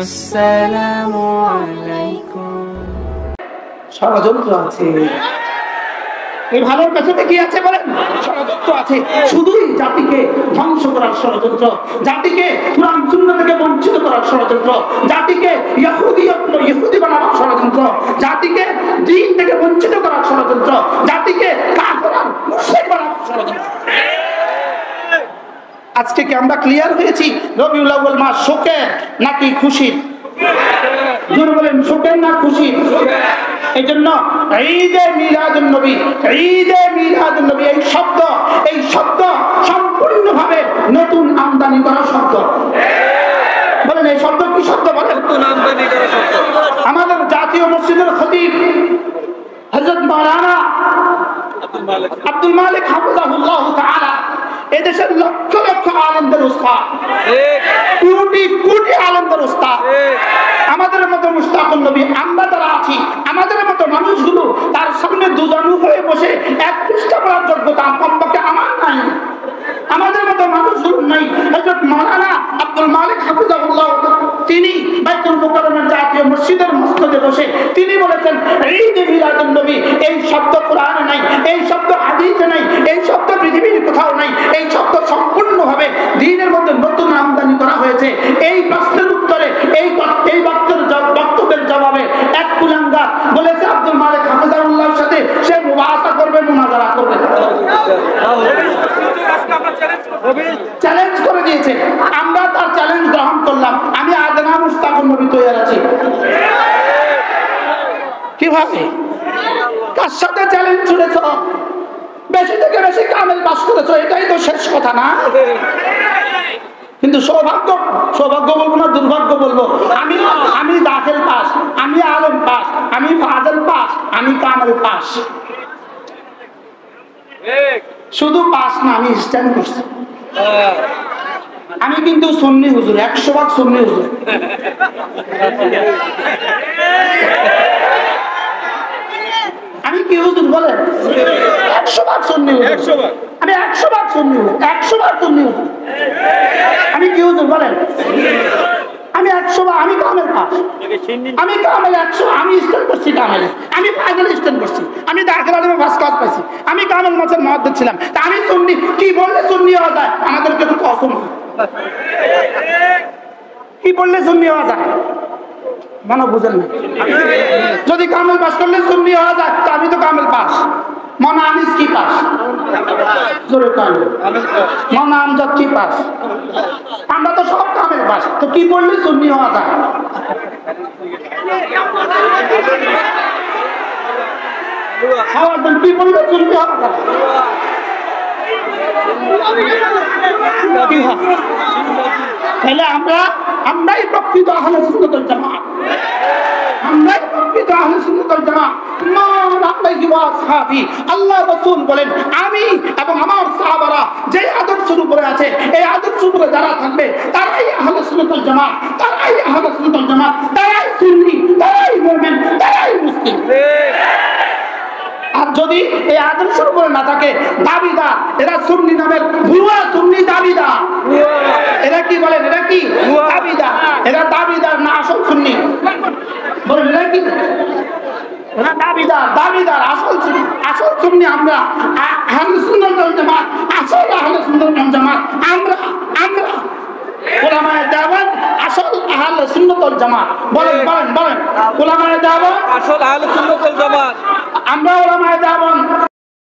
আসসালামু আলাইকুম। ষড়যন্ত্র আছে, এই ভালোর পেছনে কি আছে বলেন? ষড়যন্ত্র আছে। শুধুই জাতিকে ধ্বংস করার ষড়যন্ত্র, জাতিকে কুরআন সুন্নাহ থেকে বঞ্চিত করার ষড়যন্ত্র, জাতিকে ইহুদি বানানোর ষড়যন্ত্র, জাতিকে দ্বীন থেকে বঞ্চিত করার ষড়যন্ত্র, জাতিকে কাফের আর মুশরিক বানানোর ষড়যন্ত্র। আজকে কি আমরা ক্লিয়ার হয়েছি রবিউল আউয়াল মাস শোকের নাকি খুশির? জোরে বলেন, শোকের না খুশির? এই জন্য ঈদে মিলাদুন নবী, ঈদে মিলাদুন নবী এই শব্দ সম্পূর্ণভাবে নতুন আমদানি করা শব্দ। বলেন এই শব্দ কি শব্দ? বলেন নতুন আমদানি করা শব্দ। আমাদের জাতীয় মসজিদের খতিব হযরত মাওলানা আব্দুল মালিক হাফিজাহুল্লাহ তাআলা এদেশের লক্ষ লক্ষ আলেমদের উস্তাদ, কোটি কোটি আলেমদের উস্তাদ, আমাদের মতো মুশতাকুন নবী আমরা যারা আছি, আমাদের মতো মানুষগুলো তার সামনে দুজনু হয়ে বসে এক পৃষ্ঠা পড়ার যোগ্যতা কমপক্ষে আমার নাই, আমাদের মতো মানুষগুলো নাই। হযরত মাওলানা আব্দুল মালিক হাফিজাহুল্লাহ তিনি বাইতুল মুকাররমের জাতীয় মসজিদের মসজিদে বসে তিনি বলেছেন ঈদে মিলাদুন নবী এই শব্দ কোরআনে নাই, এই শব্দ হাদিসে নাই, এই শব্দ পৃথিবীর কোথাও নাই, এই শব্দ সম্পূর্ণভাবে দ্বীনের মধ্যে নতুন আমদানি করা হয়েছে। এই প্রশ্নের উত্তরে এই বক্তব্যের জবাবে এক কুলাঙ্গার বলেছে আব্দুল মালিক হাফিজাহুল্লাহর সাথে সে মুবাহাসা করবে, মুনাজারা করবে, চ্যালেঞ্জ করে দিয়েছে। আমরা তার চ্যালেঞ্জ গ্রহণ করলাম। আমি আদনা মুশতাকুন নবী তৈরি আছি। কিভাবে কার সাথে চ্যালেঞ্জ ছুড়েছ? বেশি থেকে বেশি কামেল পাস করেছো, এটাই তো শেষ কথা না? কিন্তু সৌভাগ্য বলবো না দুর্ভাগ্য বলবো, আমি দাখিল পাস, আমি আলেম পাস, আমি ফাজল পাস, আমি কামেল পাস। শুধু পাস না, আমি স্ট্যান্ড করছি। আমি কিন্তু সুন্নি হুজুর, 100% সুন্নি হুজুর। আমি কি হুজুর বলেন? 100% সুন্নি হুজুর। আমি 100% সুন্নি হুজুর, 100% সুন্নি হুজুর। আমি কি হুজুর বলেন? আমি 100, আমি কামেল পাস, আমি কামেল 100, আমি স্ট্যান্ড করছি কামেল, আমি ফাজল স্ট্যান্ড করছি, আমি দাখিল আলেমে ফার্স্ট ক্লাস পাইছি, আমি কামেল মাসের মুয়াদ্দিদ ছিলাম। তা আমি সুন্নি কি বললে সুন্নি হওয়া যায়? আমাদেরকে তো কসম, কি বললে সুন্নি হওয়া যায়? মনে বুঝেন না? যদি কামেল পাস করলে সুন্নি হওয়া যায়, তো আমি তো কামেল পাস। মনা আনিস কি পাস? জোরে কামেল। মনা আমজাদ কি পাস? আমরা তো সব কামেল পাস। তো কি বললে সুন্নি হওয়া যায়? কি বললে সুন্নি হওয়া যায়? তাহলে আমরাই প্রকৃত আহলে সুন্নাত ওয়াল জামাত, আমরাই প্রকৃত আহলে সুন্নাত ওয়াল জামাত। আল্লাহ রাসূল বলেন আমি এবং আমার সাহাবারা যে আদর্শের উপরে আছে, এই আদর্শের উপরে যারা থাকবে তারাই আহলে সুন্নাত ওয়াল জামাত, তারাই আহলে সুন্নাত ওয়াল জামাত, তারাই সুন্নি, তারাই মুমিন, তারাই মুসলিম। আর যদি এই আদর্শের উপরে না থাকে দাবিদার, এরা সুন্নি নামের ভুয়া সুন্নি দাবিদার। এরা কি বলেন? এরা কি দাবিদার? এরা দাবিদার না আসল সুন্নি? বলেন এরা কি? এরা দাবিদার আসল সুন্নি আমরা আহলে সুন্নাত ওয়াল জামাত, আসল আহলে সুন্নাত ওয়াল জামাত আমরা উলামায়ে দেওবন্দ আসল আহলে সুন্নাত ওয়াল জামাত। বলেন উলামায়ে দেওবন্দ আসল আহলে সুন্নাত ওয়াল জামাত।